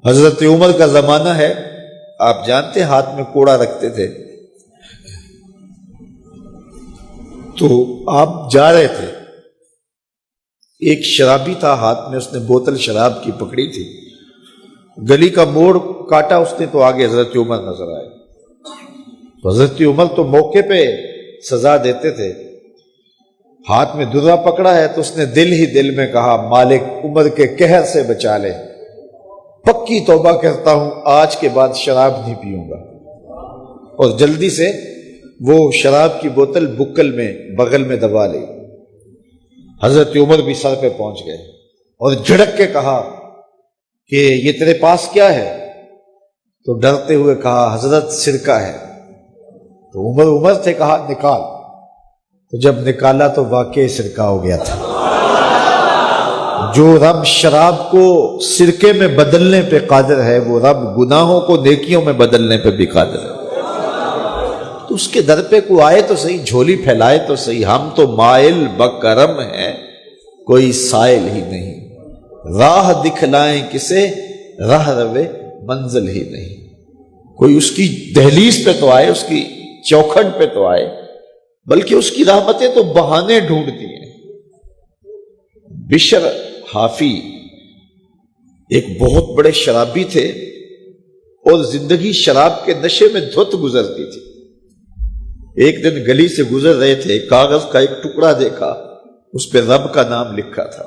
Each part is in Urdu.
حضرت عمر کا زمانہ ہے، آپ جانتے ہاتھ میں کوڑا رکھتے تھے، تو آپ جا رہے تھے، ایک شرابی تھا ہاتھ میں، اس نے بوتل شراب کی پکڑی تھی، گلی کا موڑ کاٹا اس نے تو آگے حضرت عمر نظر آئے۔ حضرت عمر تو موقع پہ سزا دیتے تھے، ہاتھ میں درہ پکڑا ہے تو اس نے دل ہی دل میں کہا مالک عمر کے قہر سے بچا لے، پکی توبہ کرتا ہوں آج کے بعد شراب نہیں پیوں گا، اور جلدی سے وہ شراب کی بوتل بکل میں بغل میں دبا لی۔ حضرت عمر بھی سر پہ پہنچ گئے اور جھڑک کے کہا کہ یہ تیرے پاس کیا ہے؟ تو ڈرتے ہوئے کہا حضرت سرکہ ہے۔ تو عمر سے کہا نکال، تو جب نکالا تو واقعی سرکہ ہو گیا تھا۔ جو رب شراب کو سرکے میں بدلنے پہ قادر ہے، وہ رب گناہوں کو نیکیوں میں بدلنے پہ بھی قادر ہے۔ تو اس کے در پہ کوئی آئے تو صحیح، جھولی پھیلائے تو صحیح، ہم تو مائل بکرم ہیں، کوئی سائل ہی نہیں، راہ دکھلائیں کسے، راہ روے منزل ہی نہیں۔ کوئی اس کی دہلیز پہ تو آئے، اس کی چوکھٹ پہ تو آئے، بلکہ اس کی رحمتیں تو بہانے ڈھونڈتی ہیں۔ بشر حافی ایک بہت بڑے شرابی تھے اور زندگی شراب کے نشے میں دھت گزرتی تھی۔ ایک دن گلی سے گزر رہے تھے، کاغذ کا ایک ٹکڑا دیکھا، اس پہ رب کا نام لکھا تھا۔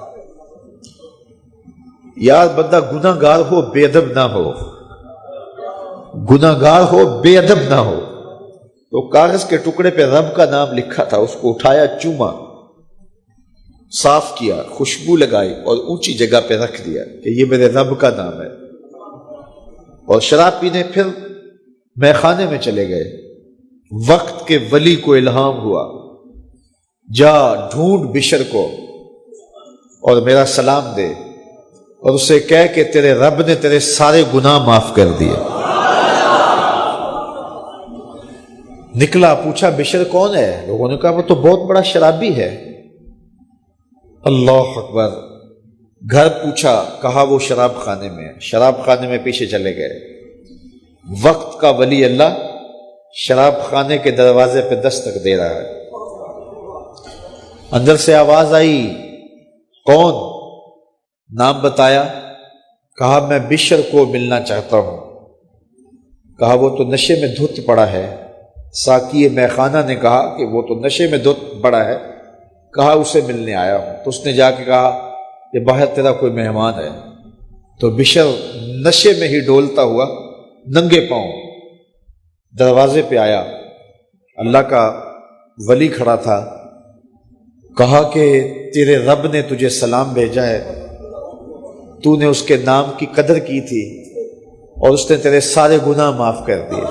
یار بندہ گناہ گار ہو بے ادب نہ ہو، گناہ گار ہو بے ادب نہ ہو، تو کاغذ کے ٹکڑے پہ رب کا نام لکھا تھا، اس کو اٹھایا، چوما، صاف کیا، خوشبو لگائی اور اونچی جگہ پہ رکھ دیا کہ یہ میرے رب کا نام ہے، اور شراب پینے پھر میخانے میں چلے گئے۔ وقت کے ولی کو الہام ہوا، جا ڈھونڈ بشر کو اور میرا سلام دے، اور اسے کہہ کہ تیرے رب نے تیرے سارے گناہ معاف کر دیے۔ نکلا، پوچھا بشر کون ہے؟ لوگوں نے کہا وہ تو بہت بڑا شرابی ہے۔ اللہ اکبر۔ گھر پوچھا، کہا وہ شراب خانے میں ہے۔ شراب خانے میں پیچھے چلے گئے۔ وقت کا ولی اللہ شراب خانے کے دروازے پہ دستک دے رہا ہے۔ اندر سے آواز آئی، کون؟ نام بتایا، کہا میں بشر کو ملنا چاہتا ہوں۔ کہا وہ تو نشے میں دھت پڑا ہے۔ ساقی میخانہ نے کہا کہ وہ تو نشے میں دھت پڑا ہے، کہا اسے ملنے آیا ہوں۔ تو اس نے جا کے کہا کہ باہر تیرا کوئی مہمان ہے۔ تو بشر نشے میں ہی ڈولتا ہوا ننگے پاؤں دروازے پہ آیا۔ اللہ کا ولی کھڑا تھا، کہا کہ تیرے رب نے تجھے سلام بھیجا ہے، تو نے اس کے نام کی قدر کی تھی اور اس نے تیرے سارے گناہ معاف کر دیے۔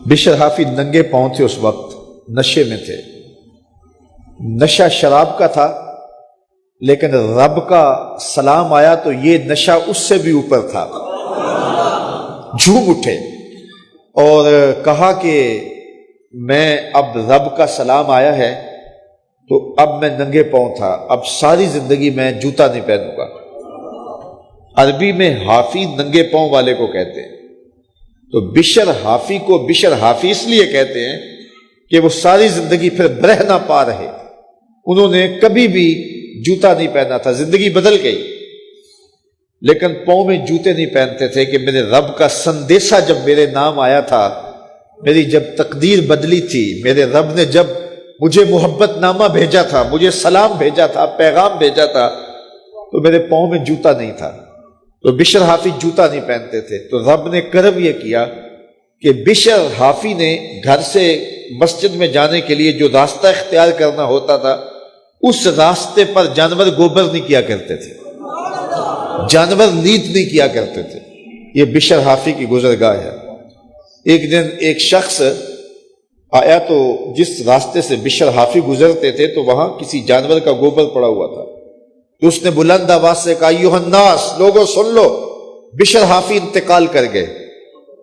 بشر حافی ننگے پاؤں تھے، اس وقت نشے میں تھے۔ نشہ شراب کا تھا، لیکن رب کا سلام آیا تو یہ نشہ اس سے بھی اوپر تھا۔ جھوم اٹھے اور کہا کہ میں اب رب کا سلام آیا ہے تو اب میں ننگے پاؤں تھا، اب ساری زندگی میں جوتا نہیں پہنوں گا۔ عربی میں حافی ننگے پاؤں والے کو کہتے ہیں، تو بشر حافی کو بشر حافی اس لیے کہتے ہیں کہ وہ ساری زندگی پھر برہ نہ پا رہے، انہوں نے کبھی بھی جوتا نہیں پہنا تھا، زندگی بدل گئی، لیکن پاؤں میں جوتے نہیں پہنتے تھے کہ میرے رب کا سندیسہ جب میرے نام آیا تھا، میری جب تقدیر بدلی تھی، میرے رب نے جب مجھے محبت نامہ بھیجا تھا، مجھے سلام بھیجا تھا، پیغام بھیجا تھا، تو میرے پاؤں میں جوتا نہیں تھا۔ تو بشر حافی جوتا نہیں پہنتے تھے، تو رب نے کرم یہ کیا کہ بشر حافی نے گھر سے مسجد میں جانے کے لیے جو راستہ اختیار کرنا ہوتا تھا، اس راستے پر جانور گوبر نہیں کیا کرتے تھے، جانور نیت نہیں کیا کرتے تھے۔ یہ بشر حافی کی گزرگاہ ہے۔ ایک دن ایک شخص آیا تو جس راستے سے بشر حافی گزرتے تھے تو وہاں کسی جانور کا گوبر پڑا ہوا تھا، تو اس نے بلند آواز سے کہا ایھا الناس، لوگوں سن لو، بشر حافی انتقال کر گئے۔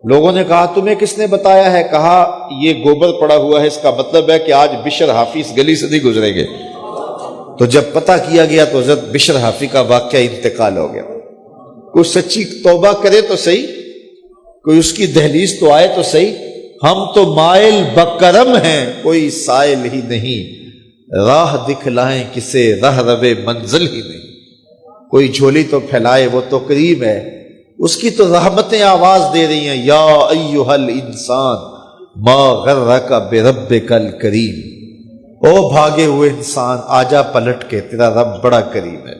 لوگوں نے کہا تمہیں کس نے بتایا ہے؟ کہا یہ گوبر پڑا ہوا ہے، اس کا مطلب ہے کہ آج بشر حافی اس گلی سے نہیں گزریں گے۔ تو جب پتہ کیا گیا تو حضرت بشر حافی کا واقعہ انتقال ہو گیا. کوئی سچی توبہ کرے تو صحیح، کوئی اس کی دہلیز تو آئے تو صحیح. ہم تو مائل بکرم ہیں، کوئی سائل ہی نہیں، راہ دکھلائیں کسے رہ روے منزل ہی نہیں. کوئی جھولی تو پھیلائے وہ تو کریم ہے، اس کی تو رحمتیں آواز دے رہی ہیں، یا ایھا الانسان ما غرک بربک الکریم. او بھاگے ہوئے انسان، آجا پلٹ کے، تیرا رب بڑا کریم ہے.